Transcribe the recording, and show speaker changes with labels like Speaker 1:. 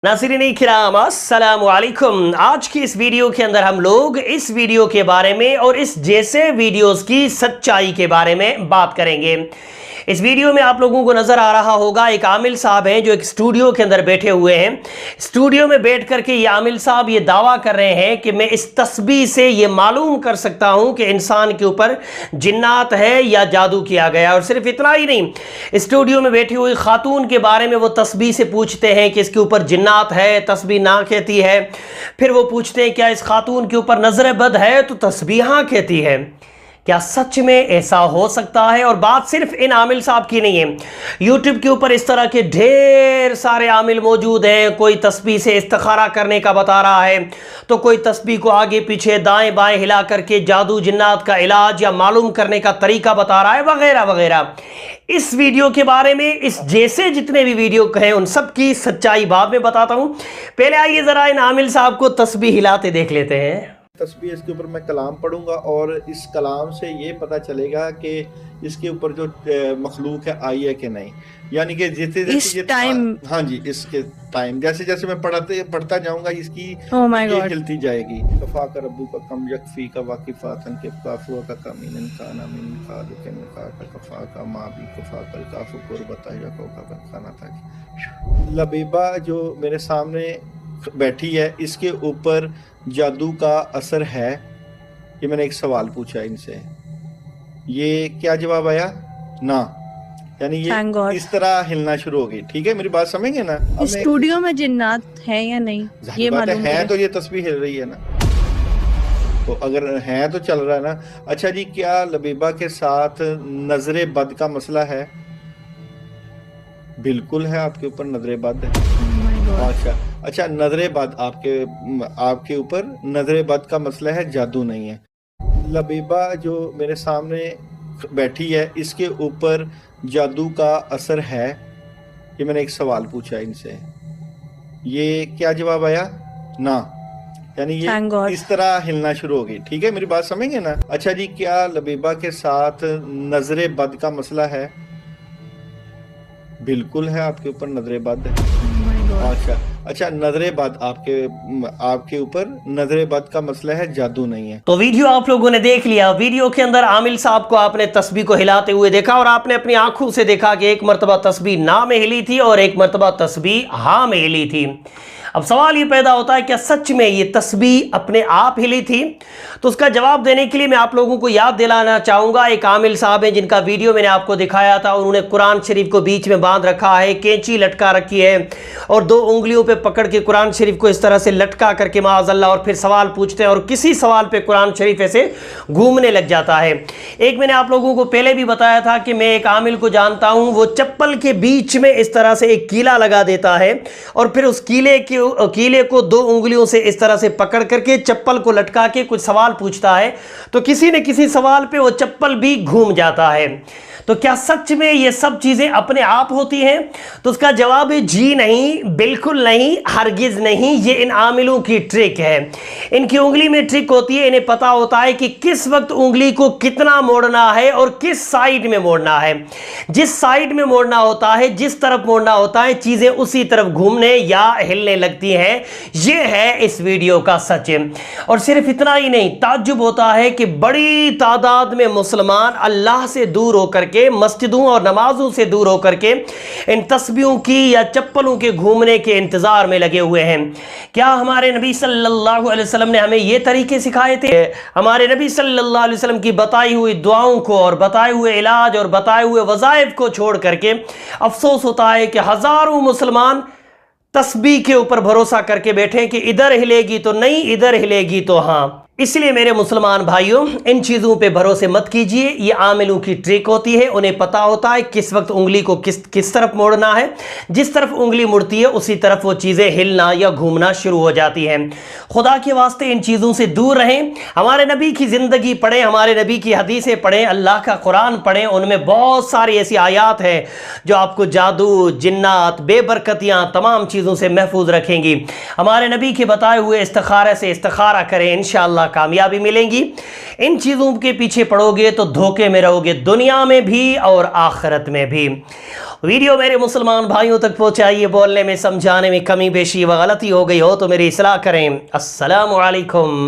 Speaker 1: नाज़रीन किराम अस्सलामु अलैकुम। आज की इस वीडियो के अंदर हम लोग इस वीडियो के बारे में और इस जैसे वीडियोस की सच्चाई के बारे में बात करेंगे। इस वीडियो में आप लोगों को नज़र आ रहा होगा एक आमिल साहब हैं जो एक स्टूडियो के अंदर बैठे हुए हैं। स्टूडियो में बैठ करके ये आमिल साहब ये दावा कर रहे हैं कि मैं इस तस्बीह से ये मालूम कर सकता हूं कि इंसान के ऊपर जिन्नात है या जादू किया गया। और सिर्फ इतना ही नहीं, स्टूडियो में बैठी हुई खातून के बारे में वो तस्बीह से पूछते हैं कि इसके ऊपर जिन्नात है, तस्बीह ना कहती है। फिर वो पूछते हैं क्या इस खातून के ऊपर नजर बद है, तो तस्बीह हाँ कहती है। क्या सच में ऐसा हो सकता है? और बात सिर्फ इन आमिल साहब की नहीं है, यूट्यूब के ऊपर इस तरह के ढेर सारे आमिल मौजूद हैं। कोई तस्बीह से इस्तिखारा करने का बता रहा है, तो कोई तस्बीह को आगे पीछे दाएं बाएं हिला करके जादू जिन्नात का इलाज या मालूम करने का तरीका बता रहा है, वगैरह वगैरह। इस वीडियो के बारे में इस जैसे जितने भी वीडियो हैं उन सब की सच्चाई बाद में बताता हूं। पहले आइए जरा इन आमिल साहब को तस्बीह हिलाते देख लेते हैं।
Speaker 2: तस्बीह इसके ऊपर मैं कलाम पढ़ूंगा और इस कलाम से ये पता चलेगा कि इसके ऊपर जो मखलूक है आई है कि नहीं। यानी कि जैसे टाइम, हाँ जी, इसके टाइम जैसे जैसे मैं पढ़ता जाऊंगा इसकी ये हिलती जाएगी। कफा का रब्बू का कम यकफी का वाकिफातन के काफुआ का कमीनन काना मिन खाद के निका का कफा का मां भी कफा का काफु कुर्बता या को का खाना था। लबीबा जो मेरे सामने बैठी है, इसके ऊपर जादू का असर है? ये मैंने एक सवाल पूछा इनसे, ये क्या जवाब आया? ना। यानी ये इस तरह हिलना शुरू हो गई। ठीक है, मेरी बात समझेंगे ना?
Speaker 3: स्टूडियो में जिन्नात है या नहीं ये मालूम
Speaker 2: है, तो ये तस्बीह हिल रही है ना, तो अगर है तो चल रहा है ना। अच्छा जी, क्या लबीबा के साथ नजरे बद का मसला है? बिल्कुल है, आपके ऊपर नजरे बद है। अच्छा, नजरे बद आपके ऊपर नजरे बद का मसला है, जादू नहीं है। लबीबा जो मेरे सामने बैठी है, इसके ऊपर जादू का असर है? ये मैंने एक सवाल पूछा इनसे, ये क्या जवाब आया? ना। यानी ये इस तरह हिलना शुरू हो गई। ठीक है, मेरी बात समझेंगे ना? अच्छा जी, क्या लबीबा के साथ नजरे बद का मसला है? बिल्कुल है, आपके ऊपर नजरे बद है। अच्छा, नजरे बद आपके ऊपर नजरे बद का मसला है, जादू नहीं है।
Speaker 1: तो वीडियो आप लोगों ने देख लिया। वीडियो के अंदर आमिल साहब को आपने तस्बीह को हिलाते हुए देखा और आपने अपनी आंखों से देखा कि एक मरतबा तस्बीह ना में हिली थी और एक मरतबा तस्बीह हाँ में हिली थी। अब सवाल ये पैदा होता है क्या सच में ये तस्बीह अपने आप हिली थी? तो उसका जवाब देने के लिए मैं आप लोगों को याद दिलाना चाहूँगा, एक आमिल साहब हैं जिनका वीडियो मैंने आपको दिखाया था। उन्होंने कुरान शरीफ को बीच में बांध रखा है, कैंची लटका रखी है और दो उंगलियों पे पकड़ के कुरान शरीफ को इस तरह से लटका करके माअज़ल्लाह, और फिर सवाल पूछते हैं और किसी सवाल पे कुरान शरीफ ऐसे घूमने लग जाता है। एक मैंने आप लोगों को पहले भी बताया था कि मैं एक आमिल को जानता हूँ, वो चप्पल के बीच में इस तरह से एक कीला लगा देता है और फिर उस कीले को दो उंगलियों से इस तरह से पकड़ करके चप्पल को लटका के कुछ सवाल पूछता है, तो किसी न किसी सवाल पे वो चप्पल भी घूम जाता है। तो क्या सच में ये सब चीजें अपने आप होती हैं? तो उसका जवाब है जी नहीं, बिल्कुल नहीं, हरगिज नहीं। ये इन आमिलों की ट्रिक है। इनकी उंगली में ट्रिक होती है, इन्हें पता होता है कि किस वक्त उंगली को कितना मोड़ना है और किस साइड में मोड़ना है। जिस साइड में मोड़ना होता है, जिस तरफ मोड़ना होता है, चीजें उसी तरफ घूमने या हिलने लगती हैं। ये है इस वीडियो का सच। और सिर्फ इतना ही नहीं, ताज्जुब होता है कि बड़ी तादाद में मुसलमान अल्लाह से दूर होकर के, मस्जिदों और नमाजों से दूर होकर के इन तस्बीहों की या चप्पलों के घूमने के इंतजार में लगे हुए हैं। क्या हमारे नबी सल्लल्लाहु अलैहि वसल्लम ने हमें ये तरीके सिखाए थे? हमारे नबी सल्लल्लाहु अलैहि वसल्लम की बताई हुई दुआओं को और बताए हुए इलाज और बताए हुए वज़ाइफ को छोड़ करके अफसोस होता है कि हजारों मुसलमान तस्बीह के ऊपर भरोसा करके बैठे कि इधर हिलेगी तो नहीं, इधर हिलेगी तो हाँ। इसलिए मेरे मुसलमान भाइयों, इन चीज़ों पे भरोसे मत कीजिए। ये आमिलों की ट्रिक होती है, उन्हें पता होता है किस वक्त उंगली को किस तरफ मोड़ना है। जिस तरफ उंगली मुड़ती है उसी तरफ वो चीज़ें हिलना या घूमना शुरू हो जाती हैं। खुदा के वास्ते इन चीज़ों से दूर रहें। हमारे नबी की ज़िंदगी पढ़ें, हमारे नबी की हदीसें पढ़ें, अल्लाह का कुरान पढ़ें। उनमें बहुत सारी ऐसी आयात हैं जो आपको जादू, जिन्नात, बेबरकतियाँ, तमाम चीज़ों से महफूज रखेंगी। हमारे नबी के बताए हुए इस्तिखारा से इस्तिखारा करें, इंशाअल्लाह कामयाबी मिलेंगी। इन चीज़ों के पीछे पड़ोगे तो धोखे में रहोगे, दुनिया में भी और आखिरत में भी। वीडियो मेरे मुसलमान भाइयों तक पहुंचाइए, बोलने में समझाने में कमी बेशी व गलती हो गई हो तो मेरी इस्लाह करें। अस्सलामु अलैकुम।